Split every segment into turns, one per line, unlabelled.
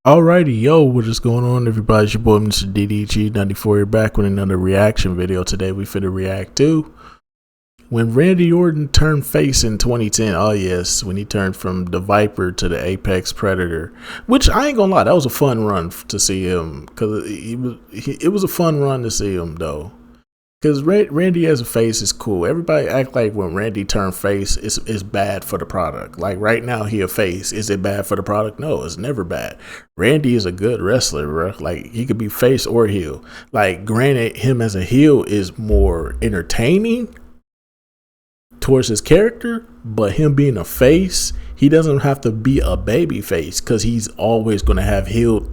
Alrighty, yo, what is going on, everybody? It's your boy, Mr. DDG94. You're back with another reaction video. Today, we finna react to when Randy Orton turned face in 2010. Oh, yes, when he turned from the Viper to the Apex Predator. Which, I ain't gonna lie, that was a fun run to see him. Because it was a fun run to see him, though. Because Randy as a face is cool. Everybody act like when Randy turned face, it's bad for the product. Like right now, he a face. Is it bad for the product? No, it's never bad. Randy is a good wrestler, bro. Like he could be face or heel. Like granted, him as a heel is more entertaining towards his character, but him being a face, he doesn't have to be a baby face because he's always going to have heel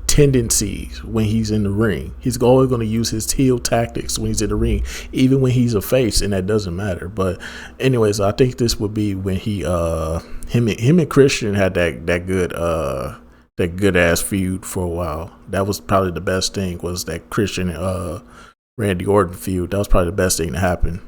tendencies when he's in the ring. He's always going to use his heel tactics when he's in the ring, even when he's a face, and that doesn't matter. But anyways, I think this would be when he him and Christian had that good ass feud for a while. That was probably the best thing, was that Christian Randy Orton feud. That was probably the best thing to happen.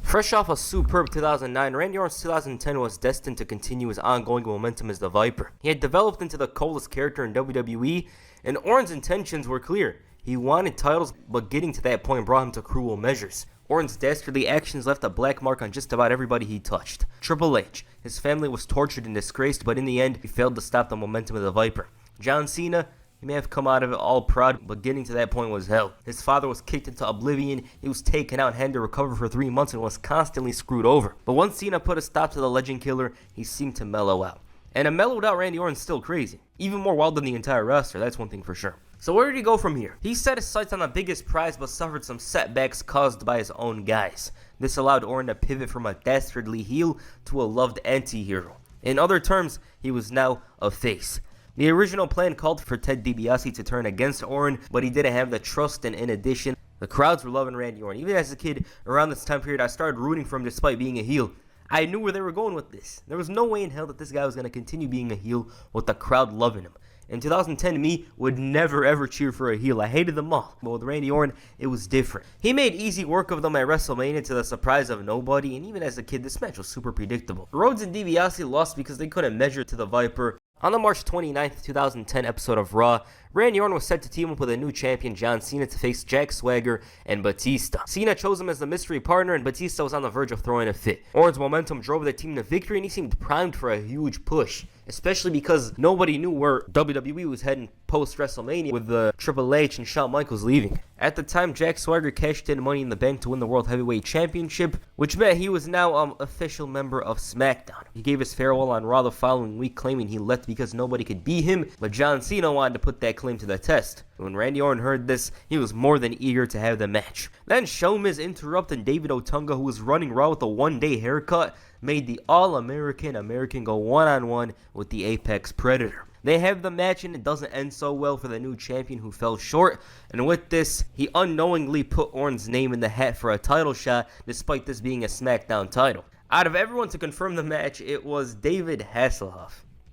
Fresh off a superb 2009, Randy Orton's 2010 was destined to continue his ongoing momentum as the Viper. He had developed into the coolest character in WWE, and Orton's intentions were clear. He wanted titles, but getting to that point brought him to cruel measures. Orton's dastardly actions left a black mark on just about everybody he touched. Triple H. His family was tortured and disgraced, but in the end, he failed to stop the momentum of the Viper. John Cena. He may have come out of it all proud, but getting to that point was hell. His father was kicked into oblivion, he was taken out and had to recover for 3 months and was constantly screwed over. But once Cena put a stop to the legend killer, he seemed to mellow out. And a mellowed out Randy Orton's still crazy. Even more wild than the entire roster, that's one thing for sure. So where did he go from here? He set his sights on the biggest prize, but suffered some setbacks caused by his own guys. This allowed Orton to pivot from a dastardly heel to a loved anti-hero. In other terms, he was now a face. The original plan called for Ted DiBiase to turn against Orton, but he didn't have the trust, and in addition, the crowds were loving Randy Orton. Even as a kid, around this time period, I started rooting for him despite being a heel. I knew where they were going with this. There was no way in hell that this guy was going to continue being a heel with the crowd loving him. In 2010, me would never ever cheer for a heel. I hated them all. But with Randy Orton, it was different. He made easy work of them at WrestleMania to the surprise of nobody, and even as a kid, this match was super predictable. Rhodes and DiBiase lost because they couldn't measure to the Viper. On the March 29th, 2010 episode of Raw, Randy Orton was set to team up with a new champion, John Cena, to face Jack Swagger and Batista. Cena chose him as the mystery partner, and Batista was on the verge of throwing a fit. Orton's momentum drove the team to victory, and he seemed primed for a huge push, especially because nobody knew where WWE was heading post-WrestleMania with the Triple H and Shawn Michaels leaving. At the time, Jack Swagger cashed in Money in the Bank to win the World Heavyweight Championship, which meant he was now an official member of SmackDown. He gave his farewell on Raw the following week, claiming he left because nobody could beat him, but John Cena wanted to put that claim to the test. When Randy Orton heard this, he was more than eager to have the match. Then Miz interrupted David Otunga, who was running Raw with a one-day haircut, made the All-American American go one-on-one with the Apex Predator. They have the match, and it doesn't end so well for the new champion, who fell short. And with this, he unknowingly put Orton's name in the hat for a title shot, despite this being a SmackDown title. Out of everyone to confirm the match, it was David Hasselhoff,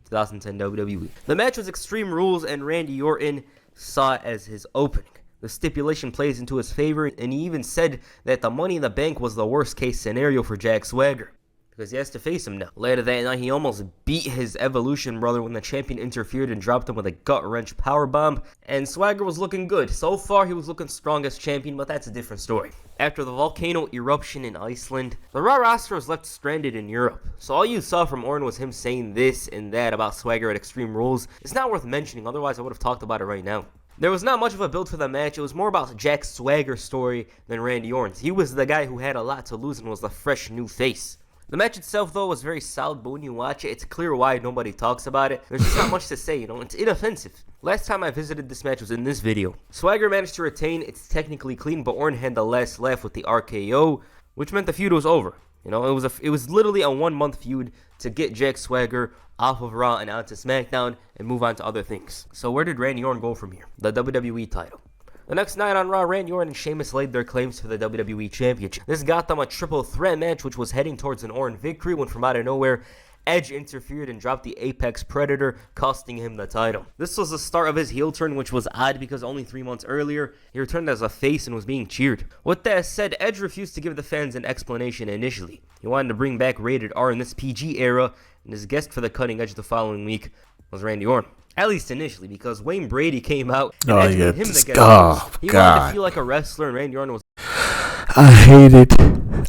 2010 WWE. The match was Extreme Rules, and Randy Orton saw it as his opening. The stipulation plays into his favor, and he even said that the Money in the Bank was the worst case scenario for Jack Swagger, because he has to face him now. Later that night, he almost beat his Evolution brother when the champion interfered and dropped him with a gut-wrench powerbomb, and Swagger was looking good. So far, he was looking strong as champion, but that's a different story. After the volcano eruption in Iceland, the Raw roster was left stranded in Europe. So all you saw from Orton was him saying this and that about Swagger at Extreme Rules. It's not worth mentioning, otherwise I would have talked about it right now. There was not much of a build for the match. It was more about Jack Swagger's story than Randy Orton's. He was the guy who had a lot to lose and was the fresh new face. The match itself, though, was very solid, but when you watch it, it's clear why nobody talks about it. There's just not much to say, it's inoffensive. Last time I visited this match was in this video. Swagger managed to retain, it's technically clean, but Orton had the last laugh with the RKO, which meant the feud was over. It was literally a 1-month feud to get Jack Swagger off of Raw and onto SmackDown and move on to other things. So where did Randy Orton go from here? The WWE title. The next night on Raw, Randy Orton and Sheamus laid their claims for the WWE Championship. This got them a triple threat match, which was heading towards an Orton victory when from out of nowhere, Edge interfered and dropped the Apex Predator, costing him the title. This was the start of his heel turn, which was odd because only 3 months earlier, he returned as a face and was being cheered. With that said, Edge refused to give the fans an explanation initially. He wanted to bring back Rated R in this PG era, and his guest for the Cutting Edge the following week was Randy Orton. At least initially, because Wayne Brady came out and Edge made him the guest. He wanted to feel like a wrestler, and Randy Orton was...
I hate it.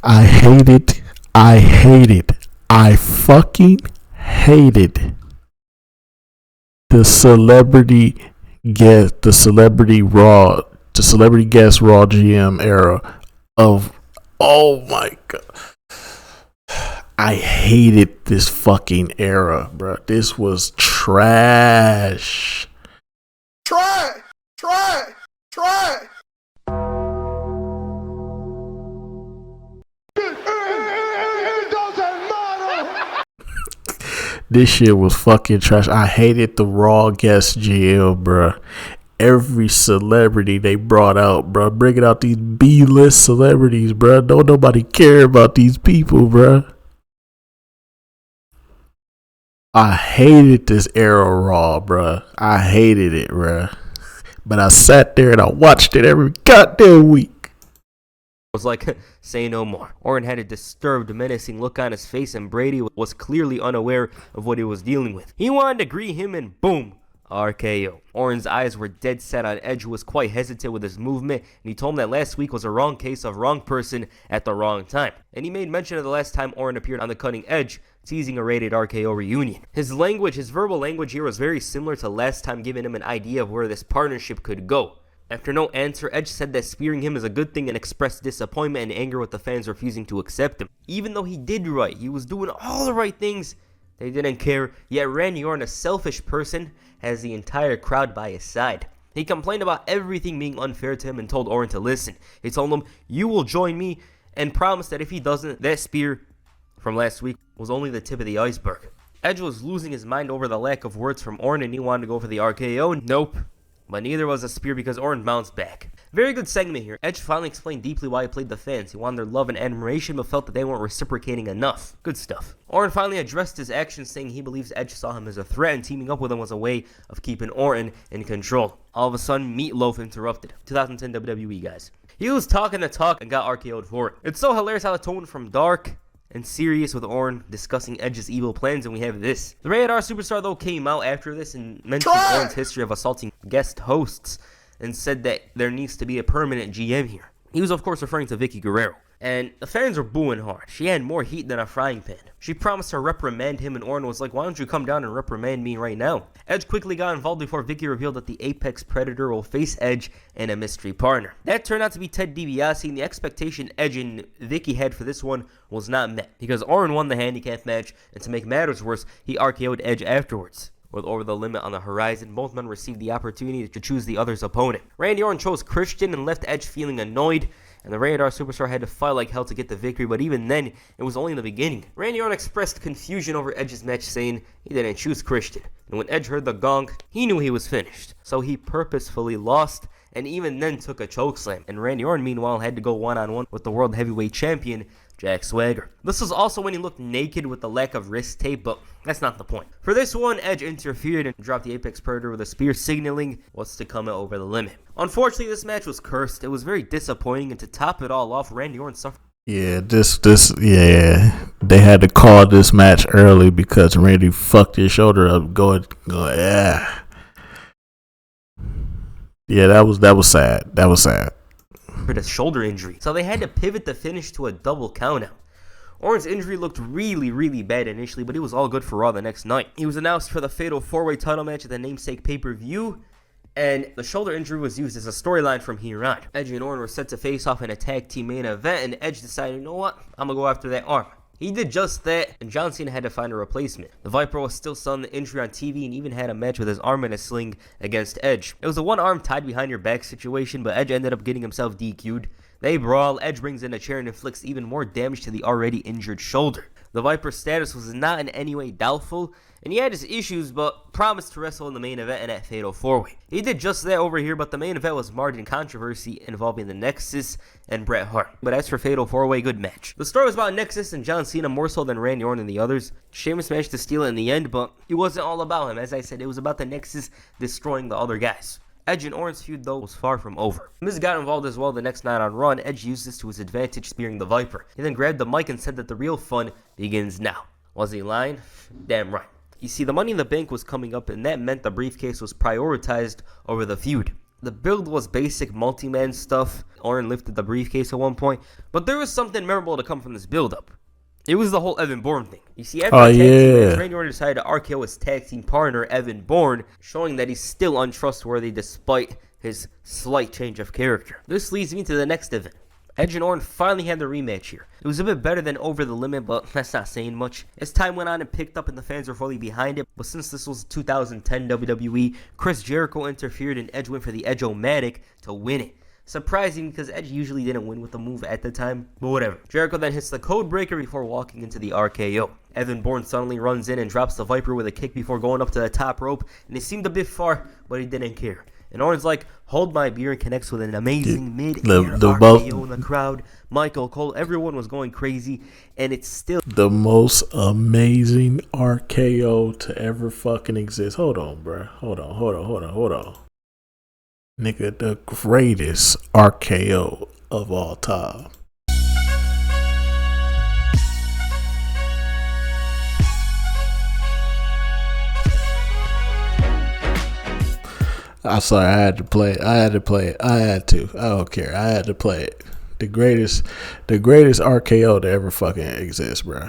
I hate it. I hate it. I fucking hate it. The celebrity guest Raw GM era of, oh my god. I hated this fucking era, bro. This was trash.
Try.
This shit was fucking trash. I hated the Raw guest GM, bro. Every celebrity they brought out, bro. Bringing out these B-list celebrities, bro. Don't nobody care about these people, bro. I hated this era Raw, bro. I hated it, bro. But I sat there and I watched it every goddamn week.
Was like, say no more. Orton had a disturbed, menacing look on his face, and Brady was clearly unaware of what he was dealing with. He wanted to greet him, and boom, RKO. Orton's eyes were dead set on Edge, who was quite hesitant with his movement, and he told him that last week was a wrong case of wrong person at the wrong time. And he made mention of the last time Orton appeared on the Cutting Edge, teasing a Rated RKO reunion. His verbal language here was very similar to last time, giving him an idea of where this partnership could go. After no answer, Edge said that spearing him is a good thing and expressed disappointment and anger with the fans refusing to accept him. Even though he did right, he was doing all the right things, they didn't care, yet Randy Orton, a selfish person, has the entire crowd by his side. He complained about everything being unfair to him and told Orton to listen. He told him, "You will join me," and promised that if he doesn't, that spear from last week was only the tip of the iceberg. Edge was losing his mind over the lack of words from Orton, and he wanted to go for the RKO. Nope. But neither was a spear because Orton bounced back. Very good segment here. Edge finally explained deeply why he played the fans. He wanted their love and admiration, but felt that they weren't reciprocating enough. Good stuff. Orton finally addressed his actions, saying he believes Edge saw him as a threat, and teaming up with him was a way of keeping Orton in control. All of a sudden, Meatloaf interrupted. 2010 WWE, guys. He was talking the talk and got RKO'd for it. It's so hilarious how the tone from dark and serious with Orton discussing Edge's evil plans, and we have this. The Rated R superstar, though, came out after this and mentioned Orton's history of assaulting guest hosts and said that there needs to be a permanent GM here. He was, of course, referring to Vicky Guerrero. And the fans were booing hard. She had more heat than a frying pan. She promised to reprimand him, and Orton was like, "Why don't you come down and reprimand me right now?" Edge quickly got involved before Vicky revealed that the Apex Predator will face Edge and a mystery partner. That turned out to be Ted DiBiase, and the expectation Edge and Vicky had for this one was not met, because Orton won the handicap match, and to make matters worse, he RKO'd Edge afterwards. With Over the Limit on the horizon, both men received the opportunity to choose the other's opponent. Randy Orton chose Christian and left Edge feeling annoyed, and the Rated R superstar had to fight like hell to get the victory, but even then, it was only in the beginning. Randy Orton expressed confusion over Edge's match, saying he didn't choose Christian, and when Edge heard the gong, he knew he was finished. So he purposefully lost, and even then took a chokeslam, and Randy Orton, meanwhile, had to go one-on-one with the World Heavyweight Champion, Jack Swagger. This was also when he looked naked with the lack of wrist tape, but that's not the point. For this one, Edge interfered and dropped the Apex Predator with a spear, signaling what's to come Over the Limit. Unfortunately, this match was cursed. It was very disappointing, and to top it all off, Randy Orton suffered.
Yeah, they had to call this match early because Randy fucked his shoulder up. Yeah, that was sad. That was sad.
For the shoulder injury, so they had to pivot the finish to a double countout. Orton's injury looked really bad initially, but it was all good for Raw the next night. He was announced for the Fatal 4-Way title match at the namesake pay-per-view, and the shoulder injury was used as a storyline from here on. Edge and Orton were set to face off in a tag team main event, and Edge decided, you know what, I'm gonna go after that arm. He did just that, and John Cena had to find a replacement. The Viper was still selling the injury on TV and even had a match with his arm in a sling against Edge. It was a one arm tied behind your back situation, but Edge ended up getting himself DQ'd. They brawl, Edge brings in a chair and inflicts even more damage to the already injured shoulder. The Viper's status was not in any way doubtful, and he had his issues, but promised to wrestle in the main event in that Fatal 4-Way. He did just that over here, but the main event was marred in controversy involving the Nexus and Bret Hart. But as for Fatal 4-Way, good match. The story was about Nexus and John Cena more so than Randy Orton and the others. Sheamus managed to steal it in the end, but it wasn't all about him. As I said, it was about the Nexus destroying the other guys. Edge and Orton's feud, though, was far from over. Miz got involved as well the next night on Raw, and Edge used this to his advantage, spearing the Viper. He then grabbed the mic and said that the real fun begins now. Was he lying? Damn right. You see, the Money in the Bank was coming up, and that meant the briefcase was prioritized over the feud. The build was basic multi-man stuff. Orton lifted the briefcase at one point, but there was something memorable to come from this build-up. It was the whole Evan Bourne thing. You see, after the tag team match, Randy Orton decided to RKO his tag team partner, Evan Bourne, showing that he's still untrustworthy despite his slight change of character. This leads me to the next event. Edge and Orton finally had the rematch here. It was a bit better than Over the Limit, but that's not saying much. As time went on and picked up and the fans were fully behind it, but since this was 2010 WWE, Chris Jericho interfered and Edge went for the Edge-O-Matic to win it. Surprising because Edge usually didn't win with the move at the time, but whatever. Jericho then hits the code breaker before walking into the RKO. Evan Bourne suddenly runs in and drops the Viper with a kick before going up to the top rope, and it seemed a bit far, but he didn't care. And Orton's like, hold my beer, and connects with an amazing mid-air RKO in the crowd. Michael Cole, everyone was going crazy, and it's still
the most amazing RKO to ever fucking exist. Hold on, bro. Hold on. Nigga, the greatest RKO of all time. I'm sorry, I had to play it. I had to. I don't care. I had to play it. The greatest RKO to ever fucking exist, bro.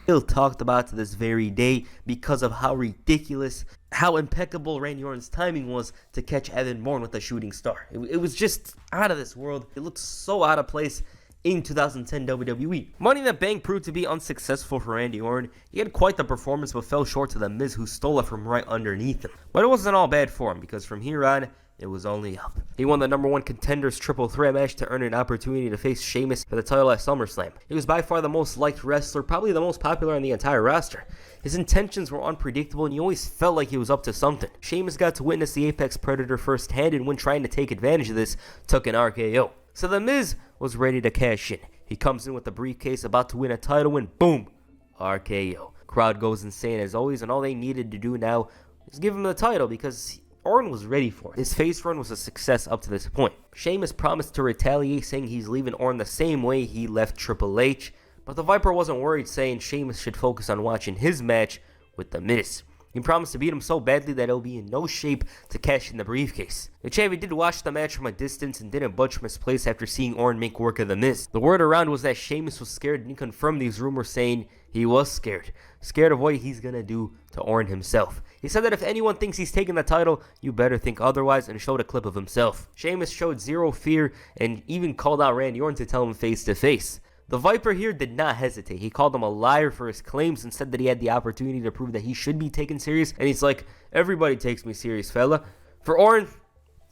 Still talked about to this very day because of how ridiculous, how impeccable Randy Orton's timing was to catch Evan Bourne with a shooting star. It was just out of this world. It looked so out of place in 2010 WWE. Money in the Bank proved to be unsuccessful for Randy Orton. He had quite the performance but fell short to the Miz, who stole it from right underneath him. But it wasn't all bad for him because from here on, it was only up. He won the #1 Contenders Triple Threat match to earn an opportunity to face Sheamus for the title at SummerSlam. He was by far the most liked wrestler, probably the most popular on the entire roster. His intentions were unpredictable and you always felt like he was up to something. Sheamus got to witness the Apex Predator firsthand, and when trying to take advantage of this, took an RKO. So the Miz was ready to cash in. He comes in with the briefcase, about to win a title, and boom, RKO. Crowd goes insane as always, and all they needed to do now is give him the title because Orton was ready for it. His face run was a success up to this point. Sheamus promised to retaliate, saying he's leaving Orton the same way he left Triple H, but the Viper wasn't worried, saying Sheamus should focus on watching his match with The Miz. He promised to beat him so badly that he'll be in no shape to cash in the briefcase. The champion did watch the match from a distance and didn't budge from his place after seeing Orton make work of The Miz. The word around was that Sheamus was scared, and he confirmed these rumors, saying he was scared. Scared of what he's gonna do to Orton himself. He said that if anyone thinks he's taking the title, you better think otherwise, and showed a clip of himself. Sheamus showed zero fear and even called out Randy Orton to tell him face to face. The Viper here did not hesitate. He called him a liar for his claims and said that he had the opportunity to prove that he should be taken serious. And he's like, everybody takes me serious, fella. For Orton,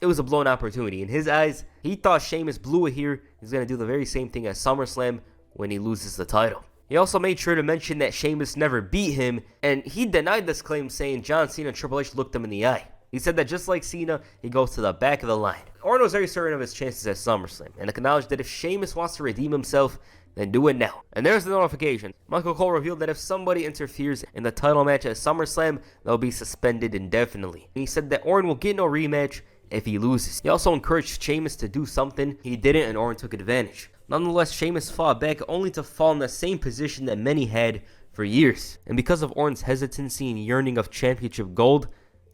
it was a blown opportunity. In his eyes, he thought Sheamus blew it here. He's going to do the very same thing at SummerSlam when he loses the title. He also made sure to mention that Sheamus never beat him, and he denied this claim, saying John Cena and Triple H looked him in the eye. He said that just like Cena, he goes to the back of the line. Orton was very certain of his chances at SummerSlam, and acknowledged that if Sheamus wants to redeem himself, then do it now. And there's the notification. Michael Cole revealed that if somebody interferes in the title match at SummerSlam, they'll be suspended indefinitely. And he said that Orton will get no rematch if he loses. He also encouraged Sheamus to do something. He didn't, and Orton took advantage. Nonetheless, Sheamus fought back, only to fall in the same position that many had for years. And because of Orton's hesitancy and yearning of championship gold,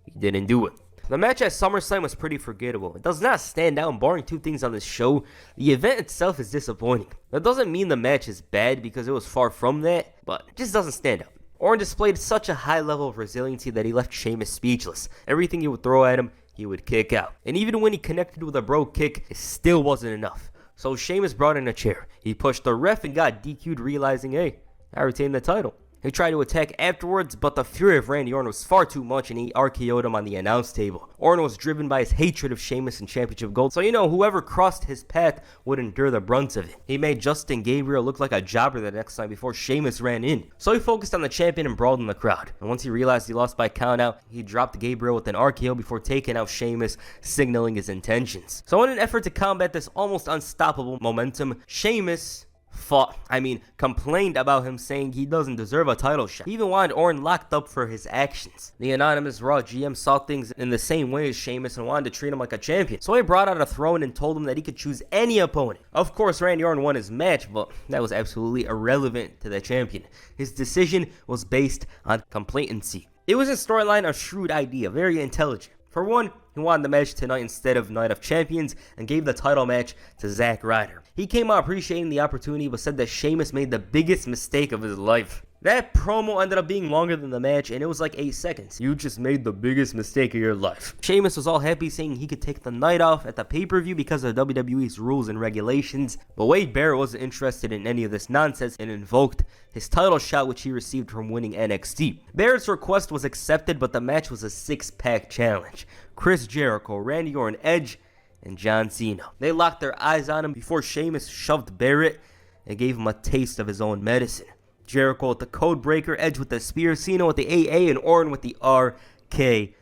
he didn't do it. The match at SummerSlam was pretty forgettable. It does not stand out, and barring two things on this show, the event itself is disappointing. That doesn't mean the match is bad, because it was far from that, but it just doesn't stand out. Orton displayed such a high level of resiliency that he left Sheamus speechless. Everything he would throw at him, he would kick out. And even when he connected with a brogue kick, it still wasn't enough. So Sheamus brought in a chair. He pushed the ref and got DQ'd, realizing, hey, I retained the title. He tried to attack afterwards, but the fury of Randy Orton was far too much and he RKO'd him on the announce table. Orton was driven by his hatred of Sheamus and Championship Gold, so whoever crossed his path would endure the brunt of it. He made Justin Gabriel look like a jobber the next time before Sheamus ran in. So he focused on the champion and brawled in the crowd. And once he realized he lost by countout, he dropped Gabriel with an RKO before taking out Sheamus, signaling his intentions. So in an effort to combat this almost unstoppable momentum, Sheamus complained about him, saying he doesn't deserve a title shot. He even wanted Orton locked up for his actions. The anonymous Raw GM saw things in the same way as Sheamus and wanted to treat him like a champion. So he brought out a throne and told him that he could choose any opponent. Of course, Randy Orton won his match, but that was absolutely irrelevant to the champion. His decision was based on complacency. It was a storyline, a shrewd idea, very intelligent. For one, he wanted the match tonight instead of Night of Champions and gave the title match to Zack Ryder. He came out appreciating the opportunity but said that Sheamus made the biggest mistake of his life. That promo ended up being longer than the match and it was like 8 seconds. You just made the biggest mistake of your life. Sheamus was all happy saying he could take the night off at the pay-per-view because of WWE's rules and regulations, but Wade Barrett wasn't interested in any of this nonsense and invoked his title shot which he received from winning NXT. Barrett's request was accepted, but the match was a 6-pack challenge. Chris Jericho, Randy Orton, Edge, and John Cena. They locked their eyes on him before Sheamus shoved Barrett and gave him a taste of his own medicine. Jericho with the code breaker, Edge with the spear, Cena with the AA, and Orton with the RKO.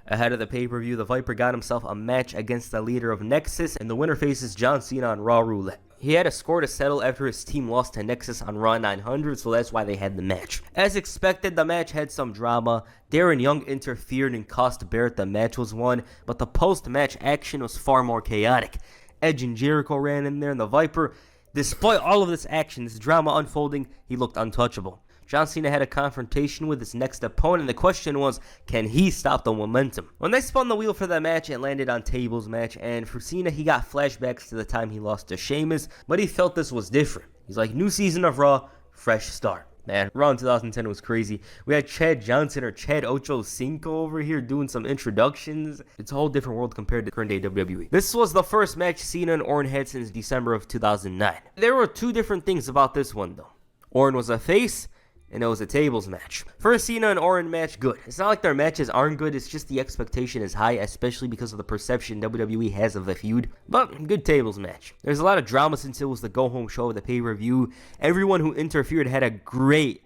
Ahead of the pay-per-view, the Viper got himself a match against the leader of Nexus, and the winner faces John Cena on Raw Roulette. He had a score to settle after his team lost to Nexus on Raw 900, so that's why they had the match. As expected, the match had some drama. Darren Young interfered and cost Barrett the match was won, but the post-match action was far more chaotic. Edge and Jericho ran in there, and the Viper, despite all of this action, this drama unfolding, he looked untouchable. John Cena had a confrontation with his next opponent. The question was, can he stop the momentum? When they spun the wheel for the match, it landed on Table's match, and for Cena, he got flashbacks to the time he lost to Sheamus, but he felt this was different. He's like, new season of Raw, fresh start. Man, Raw in 2010 was crazy. We had Chad Johnson or Chad Ocho Cinco over here doing some introductions. It's a whole different world compared to current day WWE. This was the first match Cena and Orton had since December of 2009. There were two different things about this one, though. Orton was a face, and it was a tables match. First Cena and Orton match, good. It's not like their matches aren't good, it's just the expectation is high, especially because of the perception WWE has of the feud. But good tables match. There's a lot of drama since it was the go-home show of the pay-per-view. Everyone who interfered had a great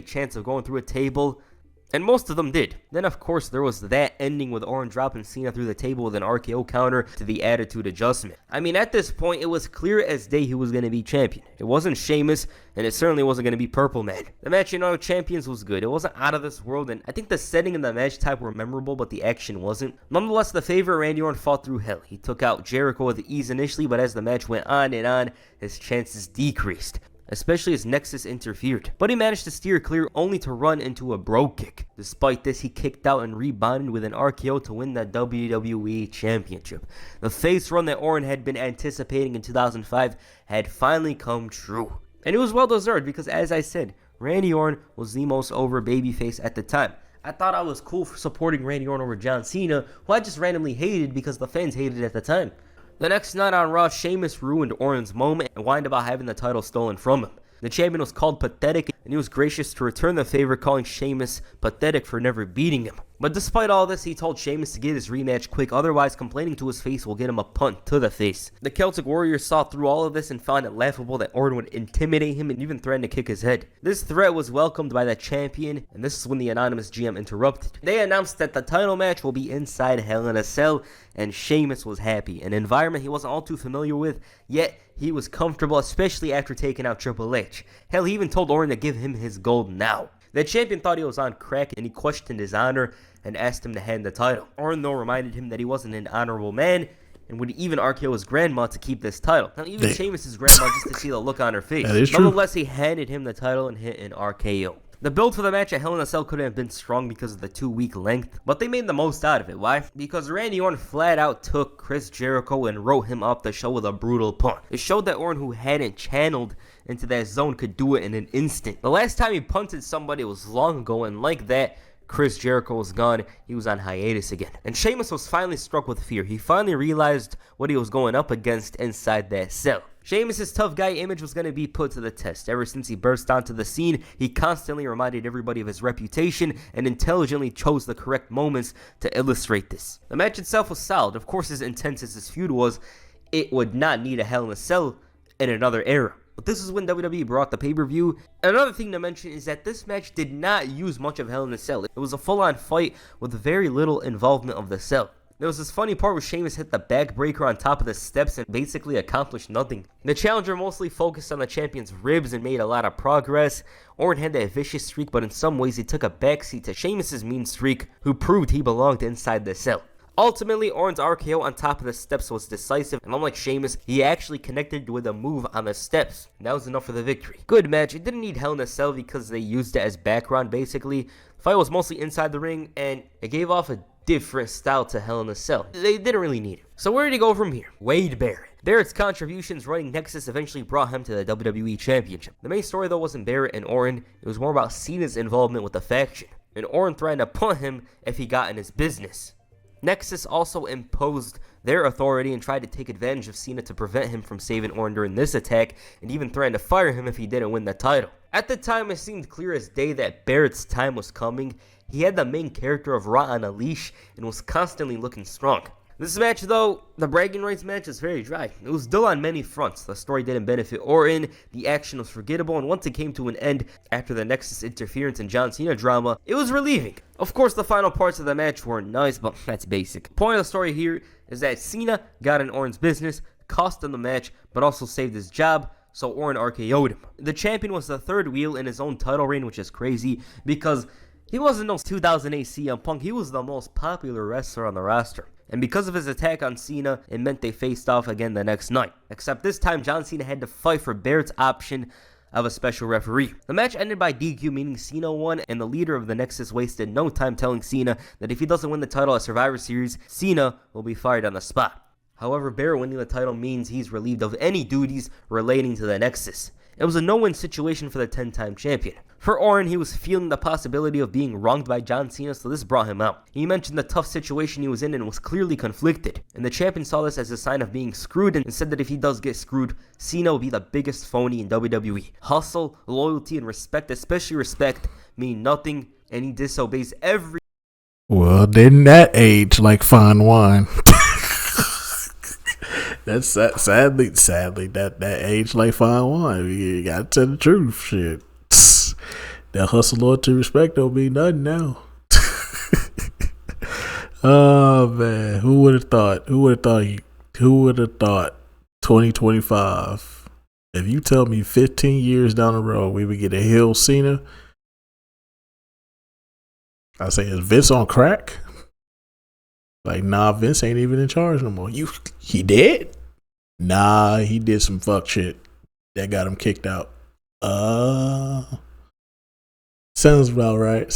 chance of going through a table, and most of them did. Then of course there was that ending with Orton dropping Cena through the table with an RKO counter to the Attitude Adjustment. I mean, at this point it was clear as day he was going to be champion. It wasn't Sheamus, and it certainly wasn't going to be Purple Man. The match in Champions was good. It wasn't out of this world, and I think the setting and the match type were memorable, but the action wasn't. Nonetheless, the favorite Randy Orton fought through hell. He took out Jericho with ease initially, but as the match went on and on, his chances decreased, especially as Nexus interfered. But he managed to steer clear only to run into a Bro Kick. Despite this, he kicked out and rebounded with an RKO to win the WWE Championship. The face run that Orton had been anticipating in 2005 had finally come true. And it was well deserved because, as I said, Randy Orton was the most over babyface at the time. I thought I was cool for supporting Randy Orton over John Cena, who I just randomly hated because the fans hated at the time. The next night on Raw, Sheamus ruined Orton's moment and whined about having the title stolen from him. The champion was called pathetic, and he was gracious to return the favor, calling Sheamus pathetic for never beating him. But despite all this, he told Sheamus to get his rematch quick, otherwise complaining to his face will get him a punt to the face. The Celtic Warrior saw through all of this and found it laughable that Orton would intimidate him and even threaten to kick his head. This threat was welcomed by the champion, and this is when the anonymous GM interrupted. They announced that the title match will be inside Hell in a Cell, and Sheamus was happy. An environment he wasn't all too familiar with, yet he was comfortable, especially after taking out Triple H. Hell, he even told Orton to give him his gold now. The champion thought he was on crack, and he questioned his honor and asked him to hand the title. Orton, though, reminded him that he wasn't an honorable man and would even RKO his grandma to keep this title. Now, even Sheamus' grandma just to see the look on her face. Nonetheless, he handed him the title and hit an RKO. The build for the match at Hell in a Cell couldn't have been strong because of the 2-week length, but they made the most out of it. Why? Because Randy Orton flat out took Chris Jericho and wrote him off the show with a brutal punt. It showed that Orton, who hadn't channeled into that zone, could do it in an instant. The last time he punted somebody was long ago, and like that, Chris Jericho was gone. He was on hiatus again. And Sheamus was finally struck with fear. He finally realized what he was going up against inside that cell. Sheamus' tough guy image was going to be put to the test. Ever since he burst onto the scene, he constantly reminded everybody of his reputation and intelligently chose the correct moments to illustrate this. The match itself was solid. Of course, as intense as this feud was, it would not need a Hell in a Cell in another era. But this is when WWE brought the pay-per-view. Another thing to mention is that this match did not use much of Hell in a Cell. It was a full-on fight with very little involvement of the cell. There was this funny part where Sheamus hit the backbreaker on top of the steps and basically accomplished nothing. The challenger mostly focused on the champion's ribs and made a lot of progress. Orton had that vicious streak, but in some ways he took a backseat to Sheamus' mean streak, who proved he belonged inside the cell. Ultimately, Orton's RKO on top of the steps was decisive, and unlike Sheamus, he actually connected with a move on the steps. And that was enough for the victory. Good match. It didn't need Hell in a Cell because they used it as background, basically. The fight was mostly inside the ring, and it gave off a different style to Hell in a Cell. They didn't really need it. So where did he go from here? Wade Barrett. Barrett's contributions running Nexus eventually brought him to the WWE Championship. The main story though wasn't Barrett and Orton, it was more about Cena's involvement with the faction, and Orton threatened to punt him if he got in his business. Nexus also imposed their authority and tried to take advantage of Cena to prevent him from saving Orton during this attack, and even threatened to fire him if he didn't win the title. At the time, it seemed clear as day that Barrett's time was coming. He had the main character of Raw on a leash and was constantly looking strong. This match though, the bragging rights match, is very dry. It was dull on many fronts. The story didn't benefit Orton, the action was forgettable, and once it came to an end after the Nexus interference and John Cena drama, it was relieving. Of course, the final parts of the match weren't nice, but that's basic. The point of the story here is that Cena got in Orton's business, cost him the match, but also saved his job, so Orton RKO'd him. The champion was the third wheel in his own title reign, which is crazy because he wasn't no 2008 CM Punk, he was the most popular wrestler on the roster. And because of his attack on Cena, it meant they faced off again the next night. Except this time, John Cena had to fight for Barrett's option of a special referee. The match ended by DQ, meaning Cena won, and the leader of the Nexus wasted no time telling Cena that if he doesn't win the title at Survivor Series, Cena will be fired on the spot. However, Barrett winning the title means he's relieved of any duties relating to the Nexus. It was a no-win situation for the 10-time champion. For Orton, he was feeling the possibility of being wronged by John Cena, so this brought him out. He mentioned the tough situation he was in and was clearly conflicted. And the champion saw this as a sign of being screwed and said that if he does get screwed, Cena will be the biggest phony in WWE. Hustle, loyalty, and respect, especially respect, mean nothing, and he disobeys every...
Well, didn't that age like fine wine? That's sadly that aged like fine wine. You gotta tell the truth, shit. That hustle, loyalty, respect don't mean nothing now. Oh man, who would have thought? 2025. If you tell me 15 years down the road we would get a heel Cena, I say, is Vince on crack? Like, nah, Vince ain't even in charge no more. He did? Nah, he did some fuck shit that got him kicked out. Sounds about right.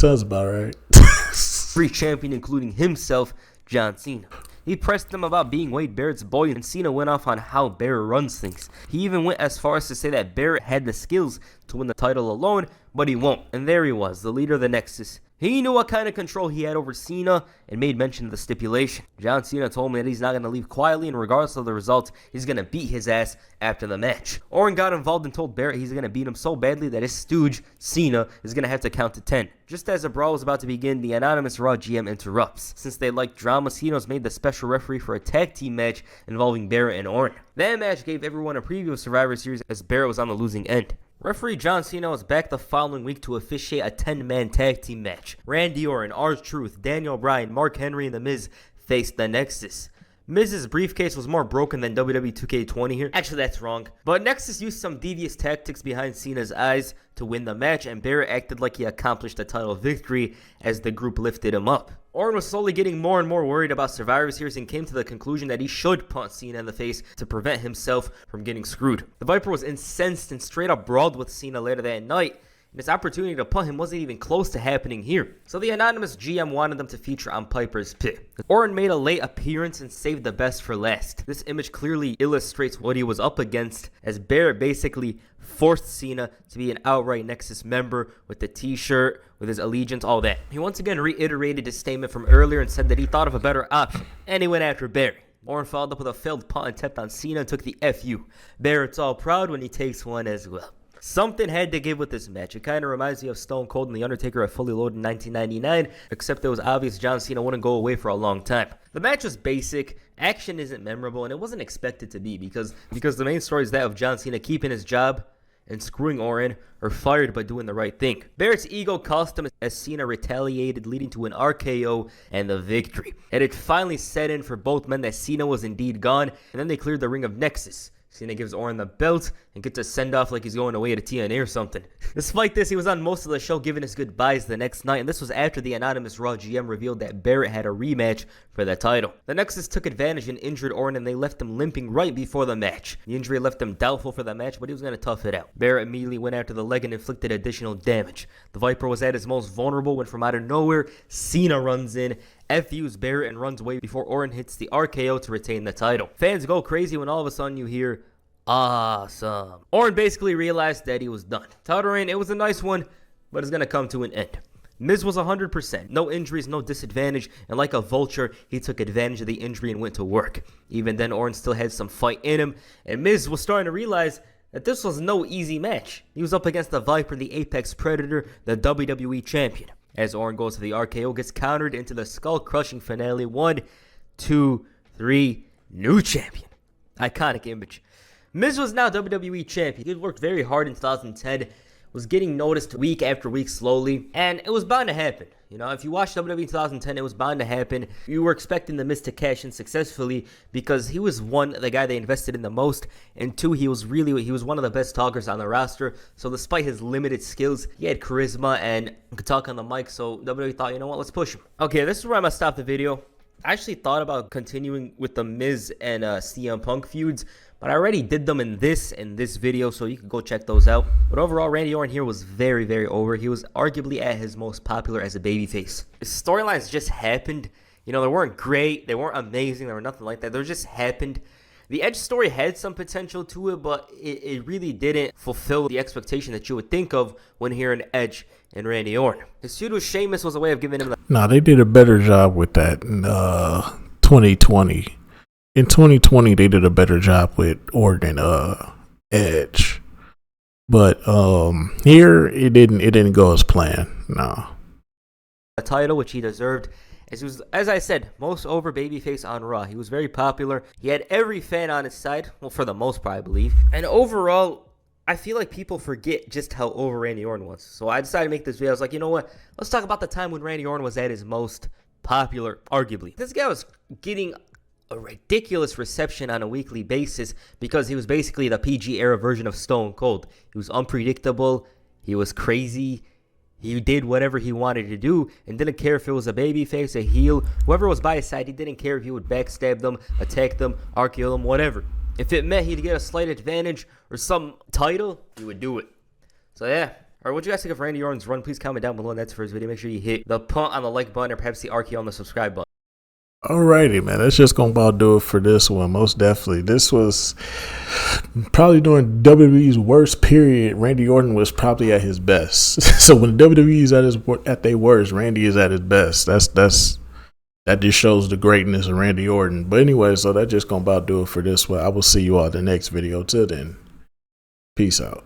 Free champion, including himself, John Cena. He pressed him about being Wade Barrett's boy, and Cena went off on how Barrett runs things. He even went as far as to say that Barrett had the skills to win the title alone, but he won't. And there he was, the leader of the Nexus. He knew what kind of control he had over Cena and made mention of the stipulation. John Cena told me that he's not going to leave quietly, and regardless of the result, he's going to beat his ass after the match. Orton got involved and told Barrett he's going to beat him so badly that his stooge, Cena, is going to have to count to 10. Just as the brawl was about to begin, the anonymous Raw GM interrupts. Since they like drama, Cena's made the special referee for a tag team match involving Barrett and Orton. That match gave everyone a preview of Survivor Series as Barrett was on the losing end. Referee John Cena was back the following week to officiate a 10-man tag team match. Randy Orton, R-Truth, Daniel Bryan, Mark Henry, and The Miz faced the Nexus. Miz's briefcase was more broken than WWE 2K20 here. Actually, that's wrong. But Nexus used some devious tactics behind Cena's eyes to win the match, and Barrett acted like he accomplished a title victory as the group lifted him up. Orton was slowly getting more and more worried about Survivor Series and came to the conclusion that he should punt Cena in the face to prevent himself from getting screwed. The Viper was incensed and straight up brawled with Cena later that night, and his opportunity to punt him wasn't even close to happening here. So the anonymous GM wanted them to feature on Piper's Pit. Orton made a late appearance and saved the best for last. This image clearly illustrates what he was up against, as Barrett basically forced Cena to be an outright Nexus member with the t-shirt, with his allegiance, all that. He once again reiterated his statement from earlier and said that he thought of a better option, and he went after Barrett. Orton followed up with a failed punt attempt on Cena and took the FU. Barrett's all proud when he takes one as well. Something had to give with this match. It kind of reminds me of Stone Cold and The Undertaker at Fully Loaded in 1999, except it was obvious John Cena wouldn't go away for a long time. The match was basic, action isn't memorable, and it wasn't expected to be because the main story is that of John Cena keeping his job and screwing Orton, or fired by doing the right thing. Barrett's ego cost him as Cena retaliated, leading to an RKO and the victory. And it finally set in for both men that Cena was indeed gone, and then they cleared the ring of Nexus. Cena gives Orton the belt and gets a send-off like he's going away to TNA or something. Despite this, he was on most of the show giving his goodbyes the next night, and this was after the anonymous Raw GM revealed that Barrett had a rematch for the title. The Nexus took advantage and injured Orton, and they left him limping right before the match. The injury left him doubtful for the match, but he was going to tough it out. Barrett immediately went after the leg and inflicted additional damage. The Viper was at his most vulnerable when from out of nowhere, Cena runs in, FU's Barrett, and runs away before Orton hits the RKO to retain the title. Fans go crazy when all of a sudden you hear, "Awesome." Orton basically realized that he was done. Title reign, it was a nice one, but it's going to come to an end. Miz was 100%. No injuries, no disadvantage, and like a vulture, he took advantage of the injury and went to work. Even then, Orton still had some fight in him, and Miz was starting to realize that this was no easy match. He was up against the Viper, the Apex Predator, the WWE Champion. As Orton goes to the RKO, gets countered into the skull-crushing finale. 1, 2, 3, new champion. Iconic image. Miz was now WWE Champion. He had worked very hard in 2010, was getting noticed week after week slowly, and it was bound to happen. You know, if you watched WWE 2010, it was bound to happen. You were expecting the Miz to cash in successfully because he was, one, the guy they invested in the most, and two, he was one of the best talkers on the roster. So despite his limited skills, he had charisma and could talk on the mic, so WWE thought, you know what, let's push him. Okay, this is where I'm going to stop the video. I actually thought about continuing with the Miz and CM Punk feuds, but I already did them in this video, so you can go check those out. But overall, Randy Orton here was very, very over. He was arguably at his most popular as a babyface. His storylines just happened. You know, they weren't great. They weren't amazing. They were nothing like that. They just happened. The Edge story had some potential to it, but it really didn't fulfill the expectation that you would think of when hearing Edge and Randy Orton. His feud with Sheamus was a way of giving him the...
Nah, they did a better job with that in 2020. In 2020, they did a better job with Orton and Edge. But here, it didn't go as planned. No.
A title, which he deserved. As he was, as I said, most over babyface on Raw. He was very popular. He had every fan on his side. Well, for the most part, I believe. And overall, I feel like people forget just how over Randy Orton was. So I decided to make this video. I was like, you know what? Let's talk about the time when Randy Orton was at his most popular, arguably. This guy was getting a ridiculous reception on a weekly basis because he was basically the PG era version of Stone Cold. He was unpredictable. He was crazy. He did whatever he wanted to do and didn't care if it was a babyface, a heel, whoever was by his side. He didn't care if he would backstab them, attack them, RKO them, whatever. If it meant he'd get a slight advantage or some title, he would do it. So yeah. Alright, what do you guys think of Randy Orton's run? Please comment down below, and that's for his video. Make sure you hit the punt on the like button or perhaps the RKO on the subscribe button.
Alrighty, man. That's just gonna about do it for this one. Most definitely. This was probably during WWE's worst period. Randy Orton was probably at his best. So when WWE is at their worst, Randy is at his best. That just shows the greatness of Randy Orton. But anyway, so that's just gonna about do it for this one. I will see you all in the next video. Till then, peace out.